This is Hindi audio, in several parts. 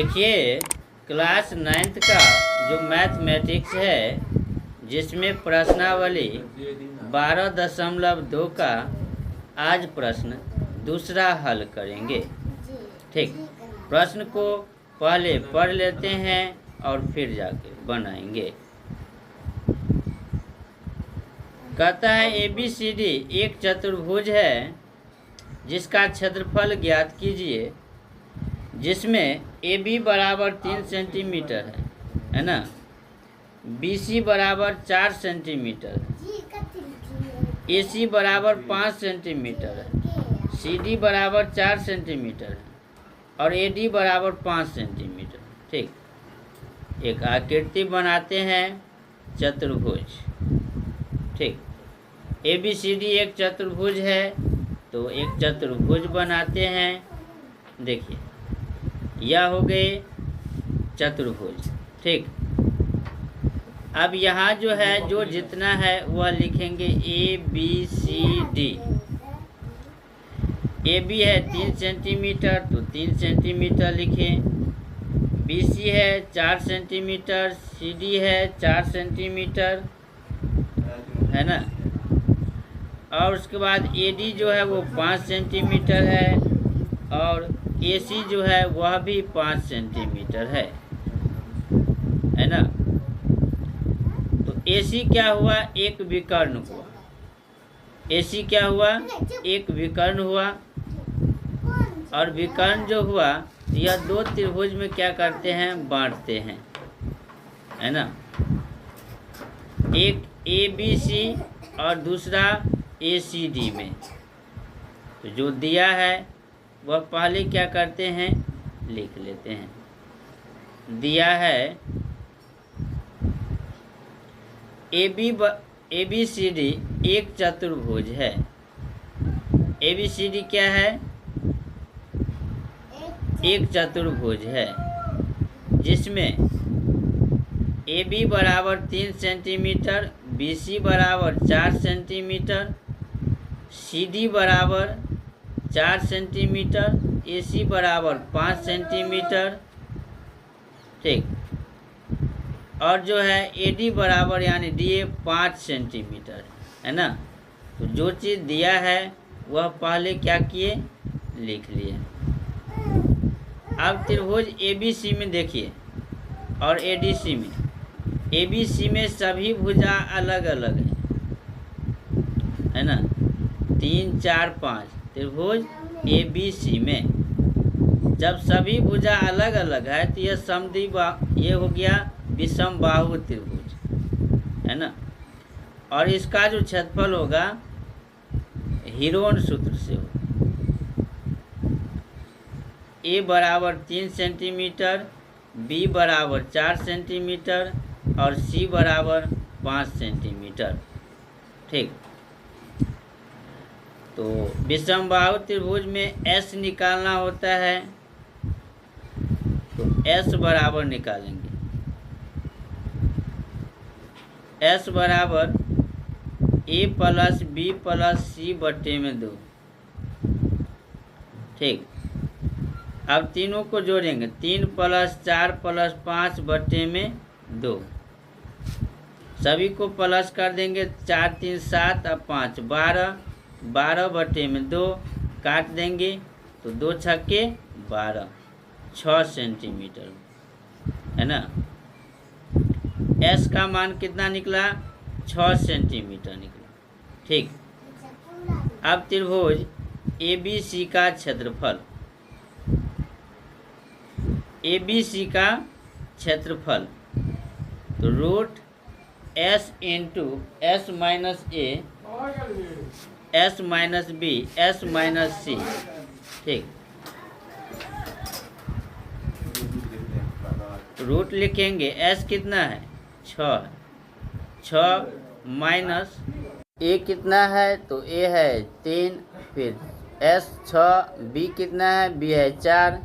देखिए क्लास 9th का जो मैथमेटिक्स है, जिसमें प्रश्नावली 12.2 का आज प्रश्न दूसरा हल करेंगे। ठीक, प्रश्न को पहले पढ़ लेते हैं और फिर जाके बनाएंगे। कहता है ABCD एक चतुर्भुज है जिसका क्षेत्रफल ज्ञात कीजिए, जिसमें AB बराबर 3 सेंटीमीटर है ना, BC बराबर 4 सेंटीमीटर है, AC बराबर 5 सेंटीमीटर है, CD बराबर 4 सेंटीमीटर है और AD बराबर 5 सेंटीमीटर। ठीक, एक आकृति बनाते हैं चतुर्भुज। ठीक, ABCD एक चतुर्भुज है तो एक चतुर्भुज बनाते हैं। देखिए यह हो गए चतुर्भुज। ठीक, अब यहाँ जो है जो जितना है वह लिखेंगे ABCD। AB है 3 सेंटीमीटर तो 3 सेंटीमीटर लिखें, BC है 4 सेंटीमीटर, CD है 4 सेंटीमीटर, है ना, और उसके बाद AD जो है वो 5 सेंटीमीटर है और AC जो है वह भी 5 सेंटीमीटर है ना। तो AC क्या हुआ? एक विकर्ण हुआ। AC क्या हुआ? एक विकर्ण हुआ। और विकर्ण जो हुआ यह दो त्रिभुज में क्या करते हैं? बांटते हैं, है ना। एक ABC और दूसरा ACD में। तो जो दिया है वह पहले क्या करते हैं? लिख लेते हैं। दिया है ABCD एक चतुर्भुज है। ABCD क्या है? एक चतुर्भुज है जिसमें AB बराबर 3 सेंटीमीटर, BC बराबर 4 सेंटीमीटर, CD बराबर 4 सेंटीमीटर, AC बराबर 5 सेंटीमीटर। ठीक, और जो है AD बराबर यानी DA 5 सेंटीमीटर, है ना। तो जो चीज़ दिया है वह पहले क्या किए? लिख लिए। अब त्रिभुज ABC में देखिए और ADC में। ABC में सभी भुजा अलग अलग है ना, 3 4 5। त्रिभुज ABC में जब सभी भुजा अलग अलग है तो यह समद्विबाहु, ये हो गया विषम बाहु त्रिभुज, है ना। और इसका जो क्षेत्रफल होगा हीरोन सूत्र से हो। A बराबर 3 सेंटीमीटर, B बराबर 4 सेंटीमीटर और C बराबर 5 सेंटीमीटर। ठीक, तो विषम बाहु त्रिभुज में S निकालना होता है तो S बराबर निकालेंगे। S बराबर A plus B plus C बट्टे में 2। ठीक, अब तीनों को जोड़ेंगे, 3 प्लस 4 प्लस 5 बट्टे में 2। सभी को प्लस कर देंगे, 4 3 7 और 5 12, 12 बट्टे में 2 काट देंगे तो 2 छक्के 12, 6 सेंटीमीटर, है ना। S का मान कितना निकला? 6 सेंटीमीटर निकला। ठीक, अब त्रिभुज ABC का क्षेत्रफल। ABC का क्षेत्रफल तो root S into S minus A, S minus B, S minus C। ठीक, रूट लिखेंगे। S कितना है? 6। 6 माइनस A कितना है? तो A है 3, फिर S 6, B कितना है? B है 4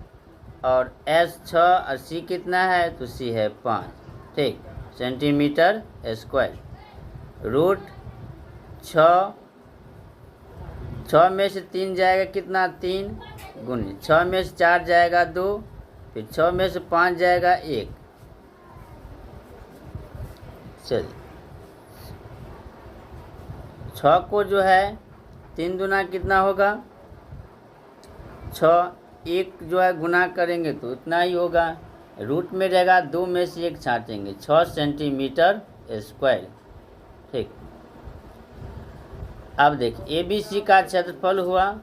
और S 6 और C कितना है? तो C है 5। ठीक, सेंटीमीटर स्क्वायर। रूट 6 में से 3 जाएगा कितना? 3 गुनी 6 में से 4 जाएगा 2 फिर 6 में से 5 जाएगा 1। चलिए 6 को जो है 3 दुना कितना होगा 6, 1 जो है गुना करेंगे तो इतना ही होगा। रूट में रहेगा 2 में से 1 छाटेंगे 6 सेंटीमीटर स्क्वायर। ठीक, अब देखिए ABC का क्षेत्रफल हुआ।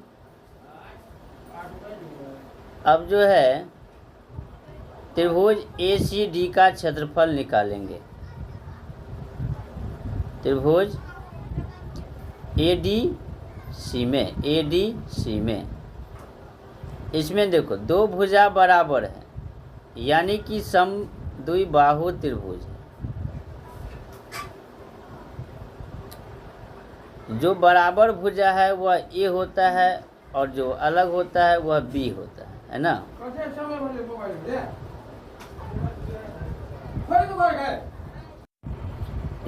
अब जो है त्रिभुज ACD का क्षेत्रफल निकालेंगे। त्रिभुज ADC में इसमें देखो 2 भुजा बराबर है, यानी कि समद्विबाहु त्रिभुज है। जो बराबर भुजा है वह A होता है और जो अलग होता है वह B होता है ना।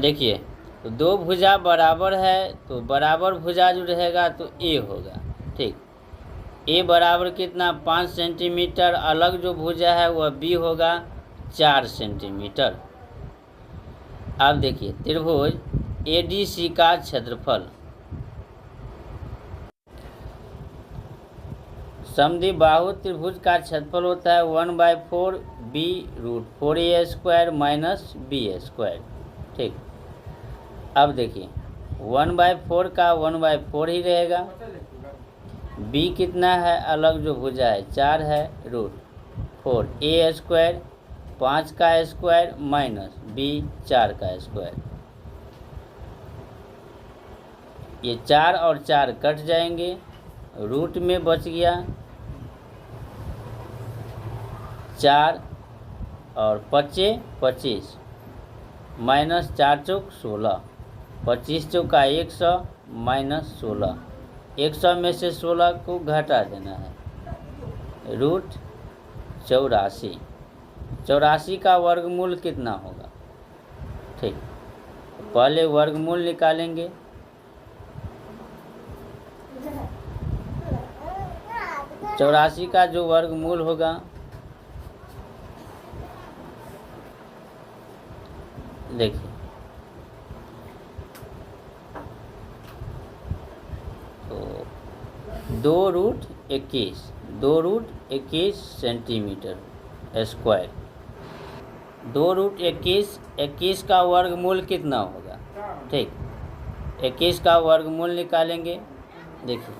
देखिए तो 2 भुजा बराबर है तो बराबर भुजा जो रहेगा तो A होगा। ठीक, A बराबर कितना 5 सेंटीमीटर, अलग जो भुजा है वह B होगा 4 सेंटीमीटर। अब देखिए त्रिभुज ADC का क्षेत्रफल। समद्विबाहु त्रिभुज का क्षेत्रफल होता है 1/4 b√4a² माइनस b²। ठीक, अब देखिए 1/4 का 1/4 ही रहेगा। b कितना है, अलग जो भुजा है 4 है, √4 a² 5 का स्क्वायर माइनस b 4 का स्क्वायर। ये 4 और 4 कट जाएंगे, रूट में बच गया 4 और 5 25 माइनस 4 चौक 16, 25 चौका 100 माइनस 16, 100 में से 16 को घटा देना है, √84। 84 का वर्गमूल कितना होगा। ठीक, पहले वर्गमूल निकालेंगे। चौरासी का जो वर्गमूल होगा देखिए तो 2√21 सेंटीमीटर स्क्वायर। 2√21 का वर्गमूल कितना होगा। ठीक, 21 का वर्गमूल निकालेंगे। देखिए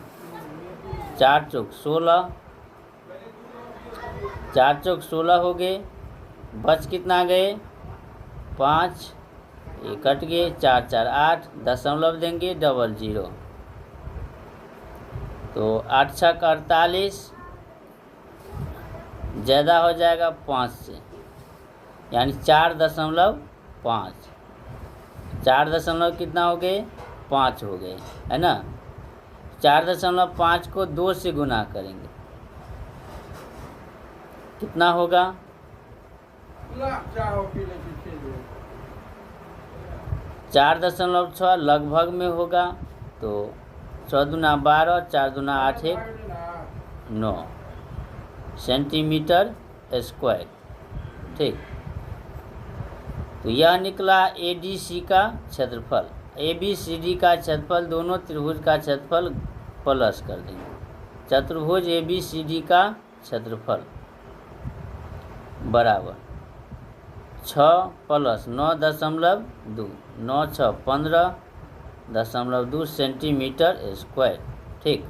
4 चौक 16, 4 चौक 16 हो गए, बच कितना गए 5, ये कट गए, 4 4 8, दशमलव देंगे 00, तो 8 छक 48, ज़्यादा हो जाएगा 5 से, यानी 4.5, 4 दशमलव कितना हो गए 5 हो गए, है ना। 4.5 को 2 से गुना करेंगे, कितना होगा 4.6 लगभग में होगा, तो 6 दूना 12, 4 दूना 8, 9 सेंटीमीटर स्क्वायर। ठीक, तो यह निकला ADC का क्षेत्रफल। ABCD का क्षेत्रफल दोनों त्रिभुज का क्षेत्रफल प्लस कर देंगे। चतुर्भुज ABCD का क्षेत्रफल बराबर 6 + 9.2, 9 6 15.2 सेंटीमीटर स्क्वायर। ठीक।